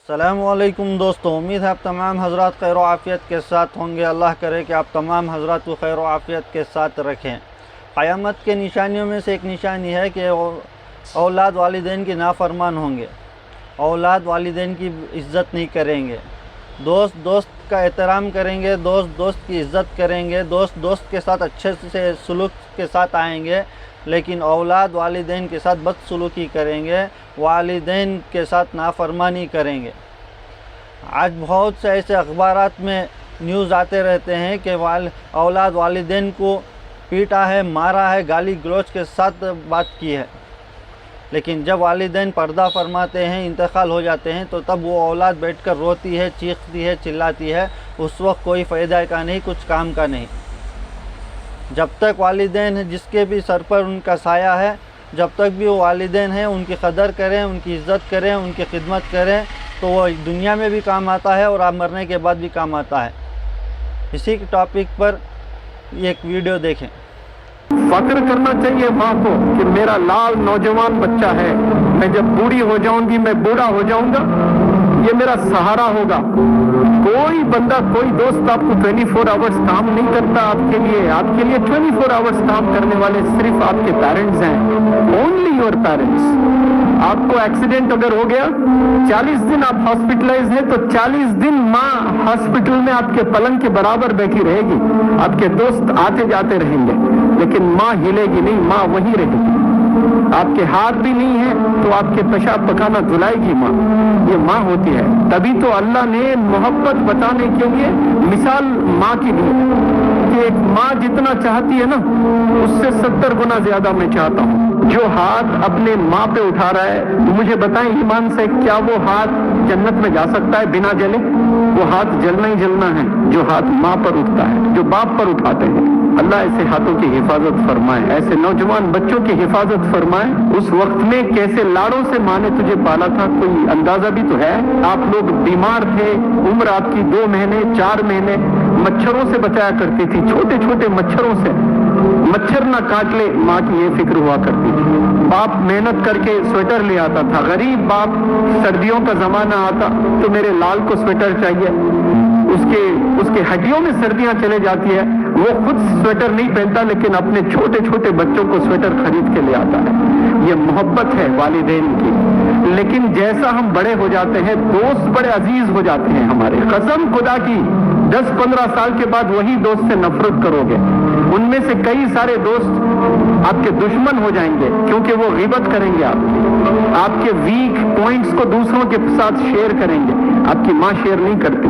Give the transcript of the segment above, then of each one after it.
السلام علیکم دوستو، امید ہے آپ تمام حضرات خیر و عافیت کے ساتھ ہوں گے۔ اللہ کرے کہ آپ تمام حضرات کو خیر و عافیت کے ساتھ رکھیں۔ قیامت کے نشانیوں میں سے ایک نشانی ہے کہ اولاد والدین کی نافرمان ہوں گے، اولاد والدین کی عزت نہیں کریں گے، دوست کا احترام کریں گے، دوست کی عزت کریں گے، دوست کے ساتھ اچھے سے سلوک کے ساتھ آئیں گے، لیکن اولاد والدین کے ساتھ بدسلوکی کریں گے، والدین کے ساتھ نافرمانی کریں گے۔ آج بہت سے ایسے اخبارات میں نیوز آتے رہتے ہیں کہ اولاد والدین کو پیٹا ہے، مارا ہے، گالی گلوچ کے ساتھ بات کی ہے، لیکن جب والدین پردہ فرماتے ہیں، انتقال ہو جاتے ہیں، تو تب وہ اولاد بیٹھ کر روتی ہے، چیختی ہے، چلاتی ہے۔ اس وقت کوئی فائدہ کا نہیں، کچھ کام کا نہیں۔ جب تک والدین ہیں، جس کے بھی سر پر ان کا سایہ ہے، جب تک بھی وہ والدین ہیں، ان کی قدر کریں، ان کی عزت کریں، ان کی خدمت کریں، تو وہ دنیا میں بھی کام آتا ہے اور آپ مرنے کے بعد بھی کام آتا ہے۔ اسی ٹاپک پر ایک ویڈیو دیکھیں۔ فخر کرنا چاہیے ماں کو کہ میرا لال نوجوان بچہ ہے، میں جب بوڑھی ہو جاؤں گی، میں بوڑھا ہو جاؤں گا، یہ میرا سہارا ہوگا۔ کوئی بندہ، کوئی دوست آپ کو 24 آورز کام نہیں کرتا آپ کے لیے 24 آورز کام کرنے والے صرف آپ کے پیرنٹس ہیں، اونلی یور پیرنٹس۔ آپ کو ایکسیڈنٹ اگر ہو گیا، 40 دن آپ ہاسپٹلائز ہیں، تو 40 دن ماں ہاسپٹل میں آپ کے پلنگ کے برابر بیٹھی رہے گی۔ آپ کے دوست آتے جاتے رہیں گے، لیکن ماں ہلے گی نہیں، ماں وہیں رہے گی۔ آپ کے ہاتھ بھی نہیں ہیں تو آپ کے پیشاب پکانا دھلائے گی ماں، یہ ماں ہوتی ہے۔ تبھی تو اللہ نے محبت بتانے کے لیے مثال ماں کی دی کہ ایک ماں جتنا چاہتی ہے نا، اس سے 70 گنا زیادہ میں چاہتا ہوں۔ جو ہاتھ اپنے ماں پہ اٹھا رہا ہے، مجھے بتائیں ایمان سے، کیا وہ ہاتھ جنت میں جا سکتا ہے بنا جلے؟ وہ ہاتھ جلنا ہی جلنا ہے جو ہاتھ ماں پر اٹھتا ہے، جو باپ پر اٹھاتے ہیں۔ اللہ ایسے ہاتھوں کی حفاظت فرمائے، ایسے نوجوان بچوں کی حفاظت فرمائے۔ اس وقت میں کیسے لاڑوں سے ماں نے تجھے پالا تھا، کوئی اندازہ بھی تو ہے۔ آپ لوگ بیمار تھے، عمر آپ کی 2 مہینے 4 مہینے، مچھروں سے بچایا کرتی تھی، چھوٹے چھوٹے مچھروں سے، مچھر نہ کاٹ لے، ماں کی یہ فکر ہوا کرتی تھی۔ باپ محنت کر کے سویٹر لے آتا تھا، غریب باپ، سردیوں کا زمانہ آتا تو میرے لال کو سویٹر چاہیے، اس کے ہڈیوں میں سردیاں چلے جاتی ہے، وہ خود سویٹر نہیں پہنتا لیکن اپنے چھوٹے چھوٹے بچوں کو سویٹر خرید کے لے آتا ہے۔ یہ محبت ہے والدین کی۔ لیکن جیسا ہم بڑے ہو جاتے ہیں، دوست بڑے عزیز ہو جاتے ہیں ہمارے۔ قسم خدا کی 10-15 سال کے بعد وہی دوست سے نفرت کرو گے، ان میں سے کئی سارے دوست آپ کے دشمن ہو جائیں گے، کیونکہ وہ غیبت کریں گے آپ کے ویک پوائنٹس کو دوسروں کے ساتھ شیئر کریں گے۔ آپ کی ماں شیئر نہیں کرتی،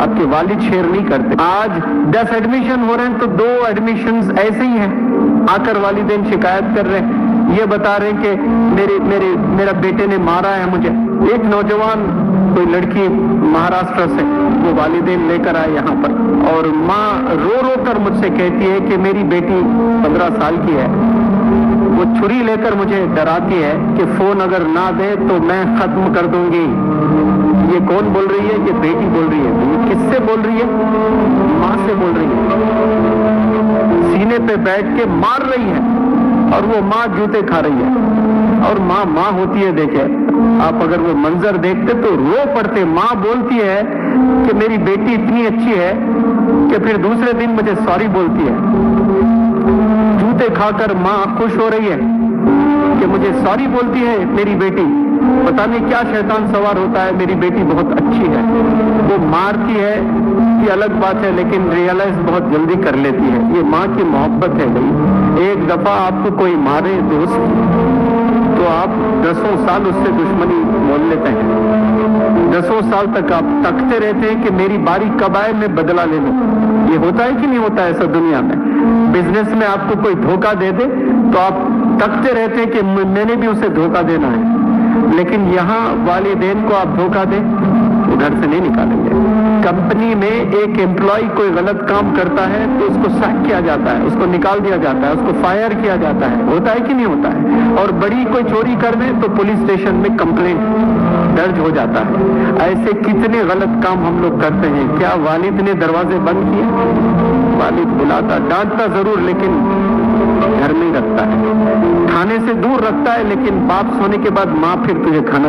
آپ کے والد شیئر نہیں کرتے۔ آج 10 ایڈمیشن ہو رہے ہیں تو 2 ایڈمیشنز ایسے ہی ہیں، آ کر والدین شکایت کر رہے ہیں، یہ بتا رہے ہیں کہ میرا بیٹے نے مارا ہے مجھے۔ ایک نوجوان، کوئی لڑکی مہاراشٹر سے، وہ والدین لے کر آئے یہاں پر، اور ماں رو رو کر مجھ سے کہتی ہے کہ میری بیٹی 15 سال کی ہے، وہ چھری لے کر مجھے ڈراتی ہے کہ فون اگر نہ دے تو میں ختم کر دوں گی۔ یہ کون بول رہی ہے؟ یہ بیٹی بول رہی ہے۔ یہ کس سے بول رہی ہے؟ ماں سے بول رہی ہے، سینے پہ بیٹھ کے مار رہی ہے، اور وہ ماں جوتے کھا رہی ہے۔ اور ماں ہوتی ہے، دیکھے آپ اگر وہ منظر دیکھتے تو رو پڑتے۔ ماں بولتی ہے کہ میری بیٹی اتنی اچھی ہے کہ پھر دوسرے دن مجھے سوری بولتی ہے۔ جوتے کھا کر ماں خوش ہو رہی ہے کہ مجھے سوری بولتی ہے میری بیٹی۔ پتہ نہیں کیا شیطان سوار ہوتا ہے، میری بیٹی بہت اچھی ہے۔ وہ مارتی ہے، یہ الگ بات ہے، لیکن ریئلائز بہت جلدی کر لیتی ہے۔ یہ ماں کی محبت ہے بھائی۔ ایک دفعہ آپ کو کوئی مارے دوست، تو آپ 10 سال اس سے دشمنی مول لیتے ہیں، 10 سال تک آپ تکتے رہتے ہیں کہ میری باری کب آئے، میں بدلہ لے لوں۔ یہ ہوتا ہے کہ نہیں ہوتا ایسا دنیا میں؟ بزنس میں آپ کو کوئی دھوکہ دے دے تو آپ تکتے رہتے ہیں کہ میں نے بھی اسے دھوکہ دینا ہے، لیکن یہاں والدین کو آپ دھوکہ دیں تو گھر سے نہیں نکالیں گے۔ کمپنی میں ایک امپلائی کوئی غلط کام کرتا ہے تو اس کو سیک کیا جاتا ہے، اس کو نکال دیا جاتا ہے، اس کو فائر کیا جاتا ہے، ہوتا ہے کہ نہیں ہوتا ہے؟ اور بڑی کوئی چوری کر دے تو پولیس اسٹیشن میں کمپلینٹ درج ہو جاتا ہے۔ ایسے کتنے غلط کام ہم لوگ کرتے ہیں۔ کیا والد نے دروازے بند کیے؟ والد بلاتا، ڈانٹتا ضرور، لیکن گھر میں رکھتا ہے، کھانے سے دور رکھتا ہے، لیکن باپ سونے کے بعد ماں پھر تجھے کھانا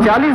40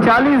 40